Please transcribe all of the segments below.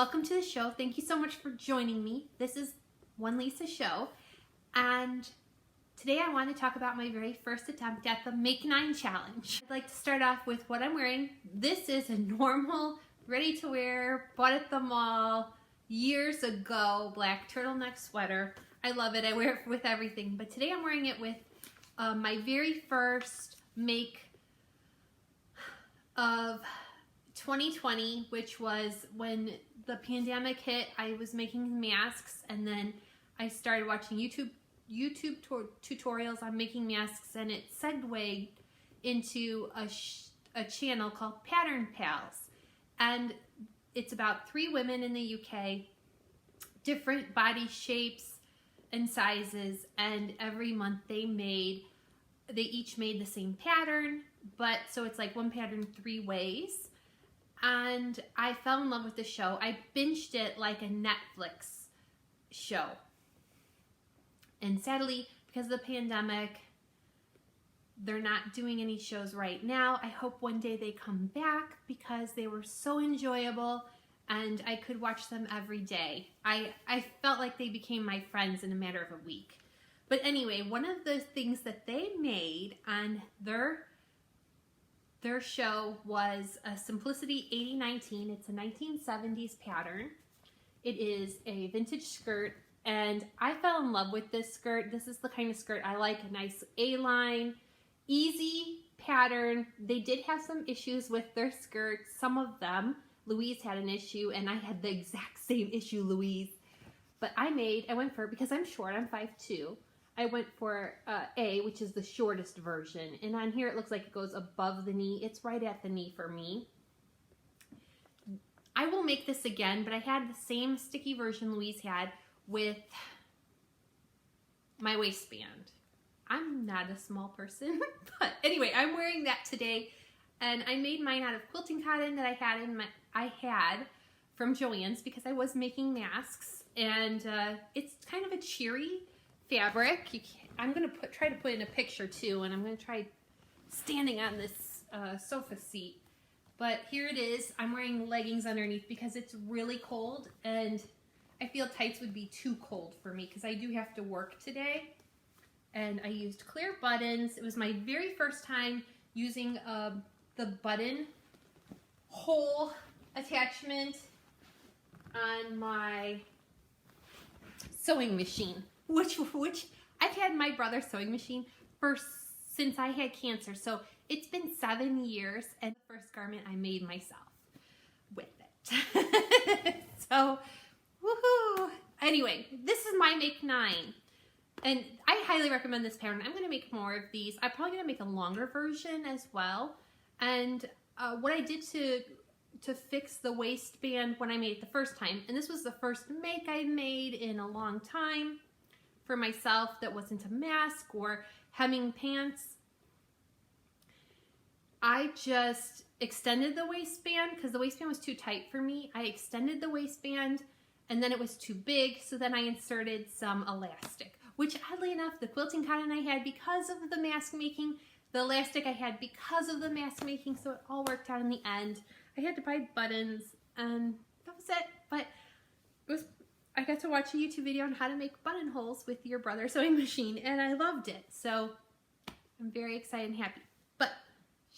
welcome to the show. Thank you so much for joining me. This is One Lisa Show, and today I want to talk about my very first attempt at the Make 9 challenge. I'd like to start off with what I'm wearing. This is a normal, ready-to-wear, bought at the mall years ago, black turtleneck sweater. I love it. I wear it with everything, but today I'm wearing it with my very first make of 2020, which was when the pandemic hit. I was making masks, and then I started watching YouTube tutorials on making masks, and it segued into a channel called Pattern Pals, and it's about 3 women in the UK, different body shapes and sizes, and every month they each made the same pattern, but so it's like one pattern 3 ways. And I fell in love with the show. I binged it like a Netflix show. And sadly, because of the pandemic, they're not doing any shows right now. I hope one day they come back because they were so enjoyable and I could watch them every day. I felt like they became my friends in a matter of a week. But anyway, one of the things that they made on their show was a Simplicity 8019. It's a 1970s pattern. It is a vintage skirt, and I fell in love with this skirt. This is the kind of skirt I like, a nice A-line, easy pattern. They did have some issues with their skirts, some of them. Louise had an issue, and I had the exact same issue, Louise. But I went for it because I'm short, I'm 5'2". I went for A, which is the shortest version. And on here it looks like it goes above the knee. It's right at the knee for me. I will make this again, but I had the same sticky version Louise had with my waistband. I'm not a small person, but anyway, I'm wearing that today. And I made mine out of quilting cotton that I had from Joann's because I was making masks. And it's kind of a cheery fabric. I'm going to try to put in a picture too, and I'm going to try standing on this sofa seat. But here it is. I'm wearing leggings underneath because it's really cold, and I feel tights would be too cold for me because I do have to work today. And I used clear buttons. It was my very first time using the button hole attachment on my sewing machine. Which I've had my brother's sewing machine since I had cancer. So it's been 7 years, and the first garment I made myself with it. So, woohoo! Anyway, this is my Make 9. And I highly recommend this pattern. I'm going to make more of these. I'm probably going to make a longer version as well. And what I did to fix the waistband when I made it the first time, and this was the first make I made in a long time for myself that wasn't a mask or hemming pants. I just extended the waistband because the waistband was too tight for me. I extended the waistband and then it was too big, so then I inserted some elastic, which oddly enough, the quilting cotton I had because of the mask making, the elastic I had because of the mask making, so it all worked out in the end. I had to buy buttons and that was it, but I got to watch a YouTube video on how to make buttonholes with your brother's sewing machine, and I loved it. So I'm very excited and happy. But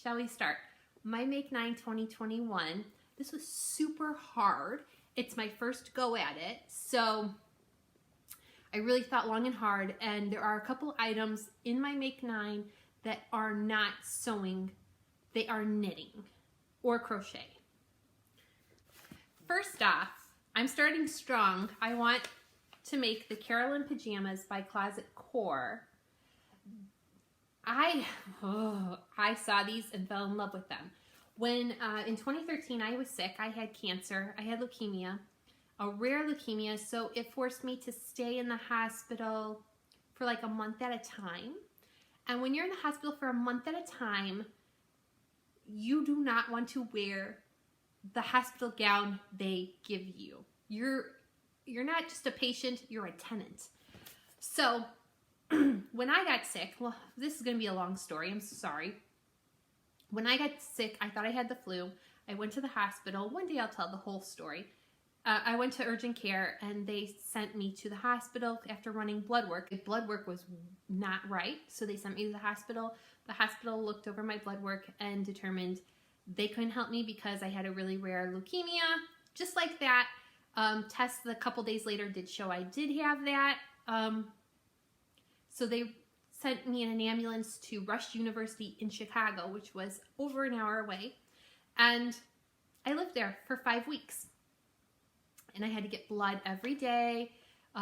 shall we start? My Make 9 2021. This was super hard. It's my first go at it. So I really thought long and hard, and there are a couple items in my Make 9 that are not sewing. They are knitting or crochet. First off, I'm starting strong. I want to make the Carolyn Pajamas by Closet Core. I saw these and fell in love with them. When in 2013 I was sick, I had cancer, I had leukemia, a rare leukemia, so it forced me to stay in the hospital for like a month at a time. And when you're in the hospital for a month at a time, you do not want to wear the hospital gown they give you. You're not just a patient, you're a tenant. So when I got sick, well, this is going to be a long story, I'm sorry. When I got sick, I thought I had the flu. I went to the hospital. One day I'll tell the whole story. I went to urgent care and they sent me to the hospital after running blood work. The blood work was not right, so they sent me to the hospital. The hospital looked over my blood work and determined they couldn't help me because I had a really rare leukemia. Just like that, tests a couple days later did show I did have that. So they sent me in an ambulance to Rush University in Chicago, which was over an hour away. And I lived there for 5 weeks. And I had to get blood every day,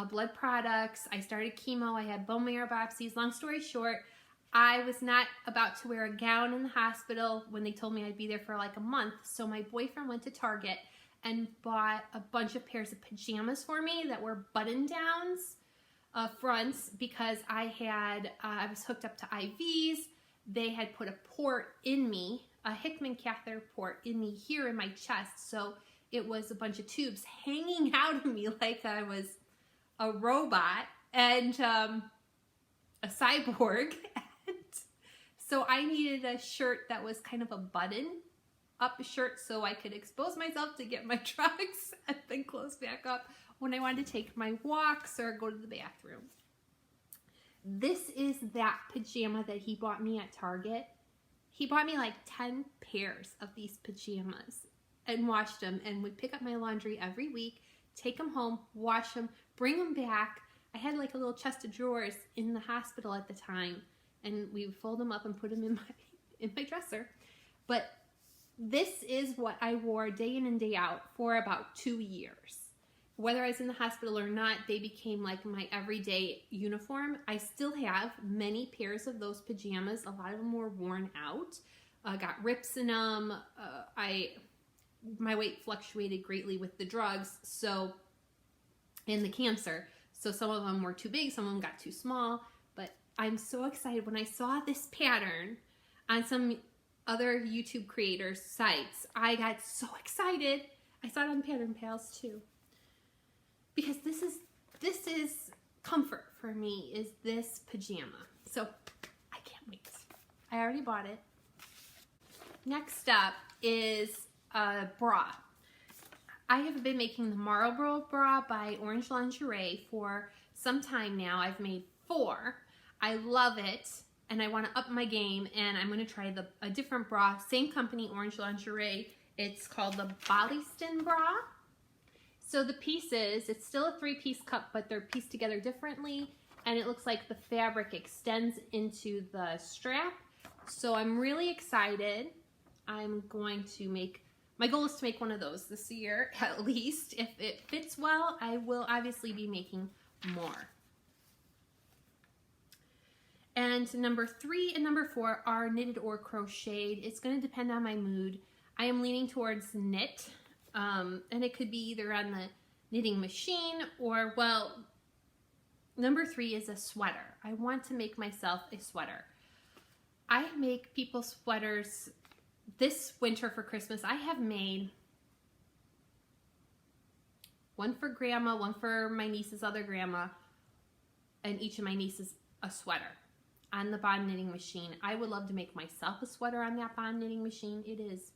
blood products. I started chemo. I had bone marrow biopsies. Long story short, I was not about to wear a gown in the hospital when they told me I'd be there for like a month. So my boyfriend went to Target and bought a bunch of pairs of pajamas for me that were button downs, fronts, because I was hooked up to IVs. They had put a port in me, a Hickman catheter port in me here in my chest. So it was a bunch of tubes hanging out of me like I was a robot and a cyborg. And so I needed a shirt that was kind of a button-up shirt so I could expose myself to get my drugs and then close back up when I wanted to take my walks or go to the bathroom. This is that pajama that he bought me at Target. He bought me like 10 pairs of these pajamas and washed them, and would pick up my laundry every week, take them home, wash them, bring them back. I had like a little chest of drawers in the hospital at the time, and we would fold them up and put them in my dresser. But this is what I wore day in and day out for about 2 years. Whether I was in the hospital or not, they became like my everyday uniform. I still have many pairs of those pajamas. A lot of them were worn out, got rips in them. My weight fluctuated greatly with the drugs, and the cancer. So some of them were too big, some of them got too small. But I'm so excited when I saw this pattern on some other YouTube creators' sites. I got so excited. I saw it on Pattern Pals too. Because this is comfort for me, is this pajama. So I can't wait. I already bought it. Next up is a bra. I have been making the Marlboro bra by Orange Lingerie for some time now. I've made 4. I love it, and I want to up my game, and I'm going to try a different bra. Same company, Orange Lingerie. It's called the Bolliston bra. So the pieces, it's still a 3-piece cup, but they're pieced together differently, and it looks like the fabric extends into the strap. So I'm really excited. I'm going to my goal is to make one of those this year, at least. If it fits well, I will obviously be making more. And number 3 and number 4 are knitted or crocheted. It's going to depend on my mood. I am leaning towards knit, and it could be either on the knitting machine or, well, number 3 is a sweater. I want to make myself a sweater. I make people sweaters. This winter for Christmas, I have made one for grandma, one for my niece's other grandma, and each of my nieces a sweater on the bond knitting machine. I would love to make myself a sweater on that bond knitting machine. It is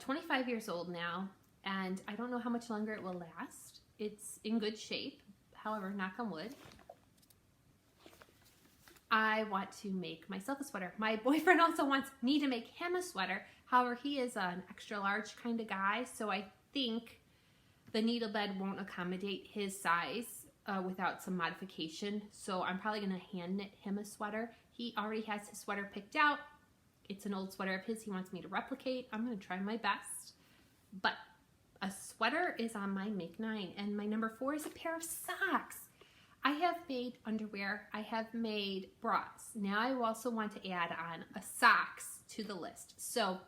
25 years old now, and I don't know how much longer it will last. It's in good shape, however, knock on wood. I want to make myself a sweater. My boyfriend also wants me to make him a sweater. However, he is an extra large kind of guy, so I think the needle bed won't accommodate his size without some modification. So I'm probably going to hand knit him a sweater. He already has his sweater picked out. It's an old sweater of his he wants me to replicate. I'm going to try my best. But a sweater is on my make 9, and my number 4 is a pair of socks. I have made underwear, I have made bras. Now I also want to add on a socks to the list. So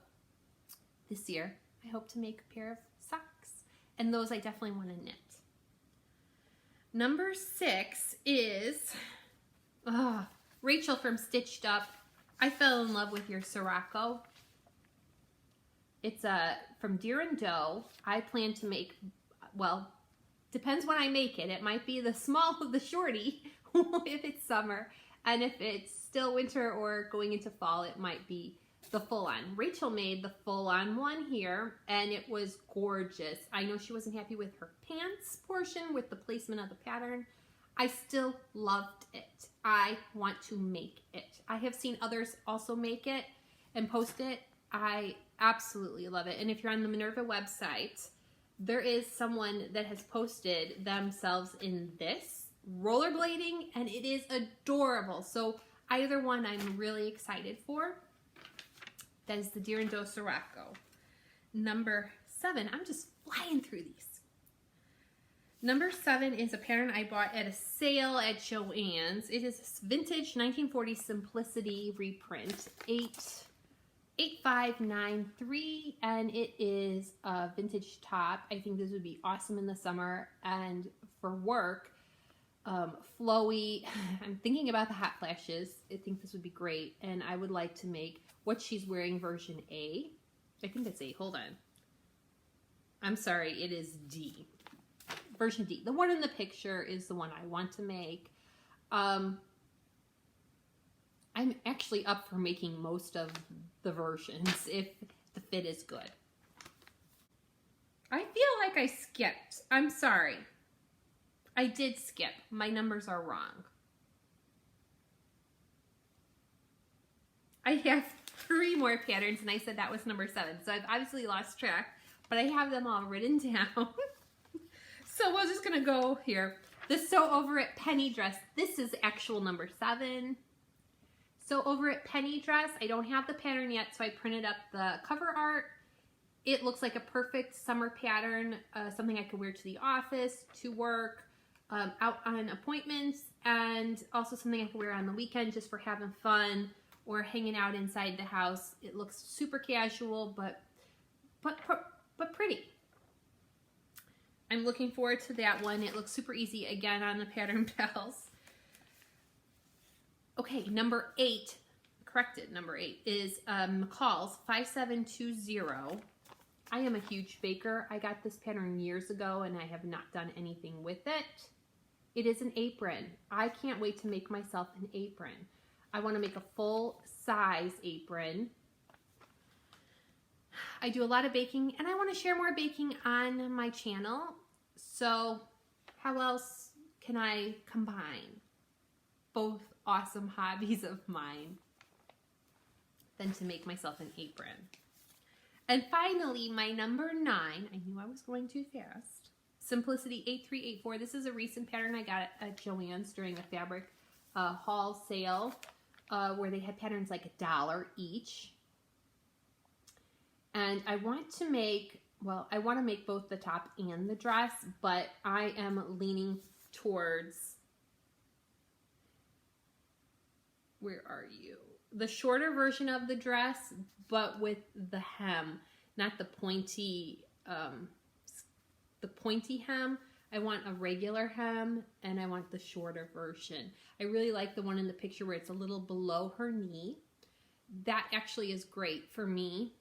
this year, I hope to make a pair of socks. And those I definitely want to knit. Number 6 is Rachel from Stitched Up. I fell in love with your Sirocco. It's from Deer and Doe. I plan to make, well, depends when I make it. It might be the small of the shorty if it's summer. And if it's still winter or going into fall, it might be the full-on. Rachel made the full-on one here, and it was gorgeous. I know she wasn't happy with her pants portion with the placement of the pattern. I still loved it. I want to make it. I have seen others also make it and post it. I absolutely love it. And if you're on the Minerva website, there is someone that has posted themselves in this rollerblading, and it is adorable. So either one I'm really excited for. That is the Deer and Doe Sirocco. Number 7, I'm just flying through these. Number 7 is a pattern I bought at a sale at Joann's. It is vintage 1940 Simplicity reprint, 8593, and it is a vintage top. I think this would be awesome in the summer and for work. Flowy. I'm thinking about the hot flashes. I think this would be great, and I would like to make what she's wearing version A. I think that's A. Hold on. I'm sorry, it is D. Version D. The one in the picture is the one I want to make. I'm actually up for making most of the versions if the fit is good. I feel like I skipped. I'm sorry. I did skip. My numbers are wrong. I have 3 more patterns, and I said that was number 7. So I've obviously lost track, but I have them all written down. So we're just gonna go here. The Sew Over It Penny Dress. This is actual number 7. Sew Over It Penny Dress. I don't have the pattern yet, so I printed up the cover art. It looks like a perfect summer pattern, something I could wear to the office, to work, out on appointments, and also something I could wear on the weekend just for having fun or hanging out inside the house. It looks super casual, but pretty. I'm looking forward to that one. It looks super easy again on the pattern bells. Okay, number 8, corrected, number 8 is McCall's 5720. I am a huge baker. I got this pattern years ago and I have not done anything with it. It is an apron. I can't wait to make myself an apron. I want to make a full size apron. I do a lot of baking, and I want to share more baking on my channel. So how else can I combine both awesome hobbies of mine than to make myself an apron? And finally, my number 9, I knew I was going too fast, Simplicity 8384. This is a recent pattern I got at Joann's during a fabric haul sale where they had patterns like $1 each. And I want to make, well, I want to make both the top and the dress, but I am leaning towards, where are you? The shorter version of the dress, but with the hem, not the pointy hem. I want a regular hem, and I want the shorter version. I really like the one in the picture where it's a little below her knee. That actually is great for me.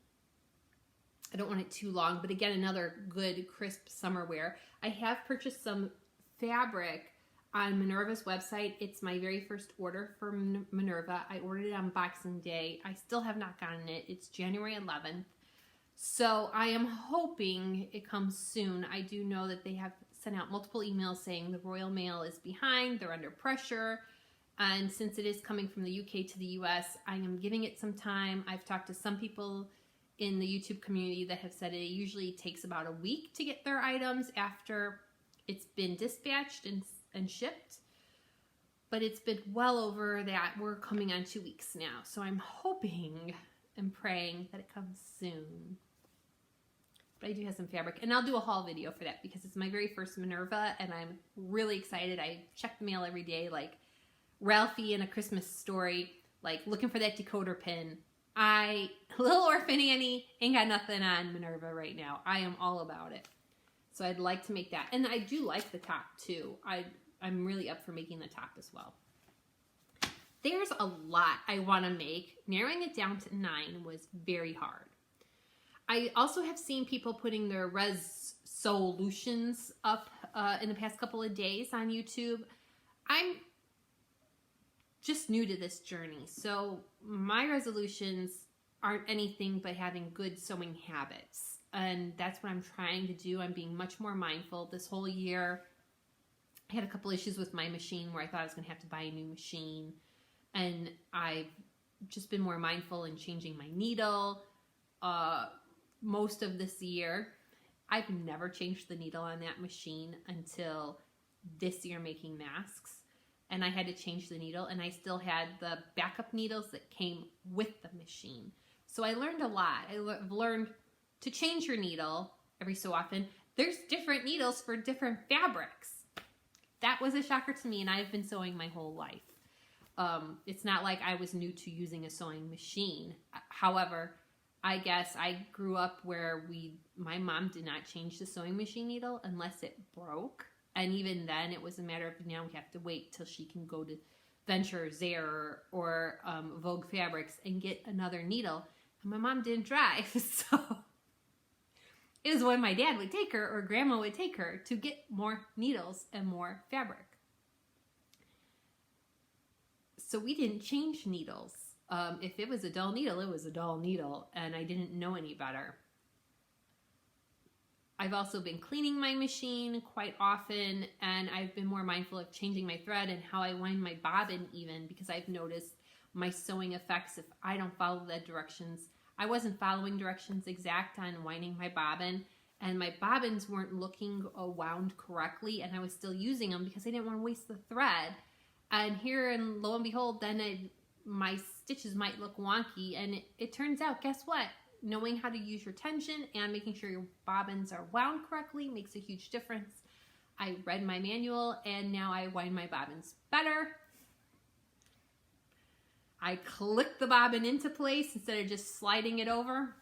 I don't want it too long, but again, another good crisp summer wear. I have purchased some fabric on Minerva's website. It's my very first order from Minerva. I ordered it on Boxing Day. I still have not gotten it. It's January 11th. So I am hoping it comes soon. I do know that they have sent out multiple emails saying the Royal Mail is behind, they're under pressure. And since it is coming from the UK to the US, I am giving it some time. I've talked to some people in the YouTube community that have said it usually takes about a week to get their items after it's been dispatched and shipped. But it's been well over that. We're coming on 2 weeks now. So I'm hoping and praying that it comes soon. But I do have some fabric, and I'll do a haul video for that because it's my very first Minerva, and I'm really excited. I check the mail every day, like Ralphie in A Christmas Story, like looking for that decoder pin. Little Orphan Annie, ain't got nothing on Minerva right now. I am all about it. So I'd like to make that. And I do like the top too. I'm really up for making the top as well. There's a lot I want to make. Narrowing it down to 9 was very hard. I also have seen people putting their resolutions up in the past couple of days on YouTube. I'm just new to this journey, so my resolutions aren't anything but having good sewing habits. And that's what I'm trying to do. I'm being much more mindful. This whole year, I had a couple issues with my machine where I thought I was going to have to buy a new machine. And I've just been more mindful in changing my needle. Most of this year, I've never changed the needle on that machine until this year making masks. And I had to change the needle, and I still had the backup needles that came with the machine. So I learned a lot. I've learned to change your needle every so often. There's different needles for different fabrics. That was a shocker to me, and I've been sewing my whole life. It's not like I was new to using a sewing machine. However, I guess I grew up where my mom did not change the sewing machine needle unless it broke. And even then, it was a matter of, now we have to wait till she can go to Venture, Zare, or Vogue Fabrics and get another needle. And my mom didn't drive, so it was when my dad would take her or grandma would take her to get more needles and more fabric. So we didn't change needles. If it was a dull needle, it was a dull needle, and I didn't know any better. I've also been cleaning my machine quite often, and I've been more mindful of changing my thread and how I wind my bobbin even, because I've noticed my sewing effects if I don't follow the directions. I wasn't following directions exact on winding my bobbin, and my bobbins weren't looking wound correctly, and I was still using them because I didn't want to waste the thread. And here, and lo and behold, then my stitches might look wonky, and it turns out, guess what? Knowing how to use your tension and making sure your bobbins are wound correctly makes a huge difference. I read my manual, and now I wind my bobbins better. I click the bobbin into place instead of just sliding it over.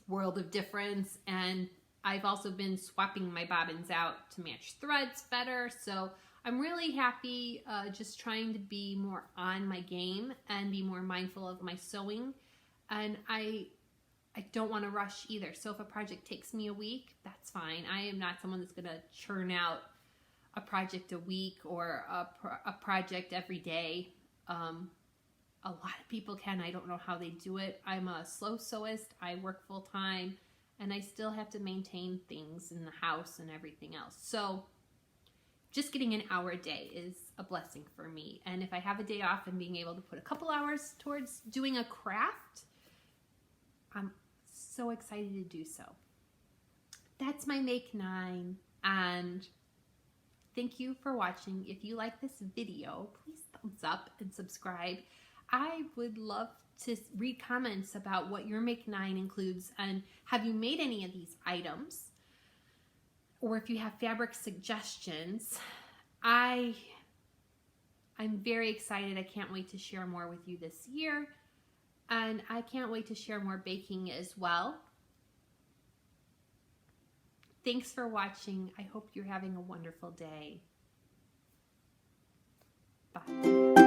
World of difference. And I've also been swapping my bobbins out to match threads better. So I'm really happy, just trying to be more on my game and be more mindful of my sewing. And I don't want to rush either. So if a project takes me a week, that's fine. I am not someone that's going to churn out a project a week or a project every day. A lot of people can. I don't know how they do it. I'm a slow sewist. I work full time, and I still have to maintain things in the house and everything else. So just getting an hour a day is a blessing for me. And if I have a day off and being able to put a couple hours towards doing a craft, I'm so excited to do so. That's my Make 9, and thank you for watching. If you like this video, please thumbs up and subscribe. I would love to read comments about what your Make 9 includes, and have you made any of these items? Or if you have fabric suggestions. I'm very excited. I can't wait to share more with you this year. And I can't wait to share more baking as well. Thanks for watching. I hope you're having a wonderful day. Bye.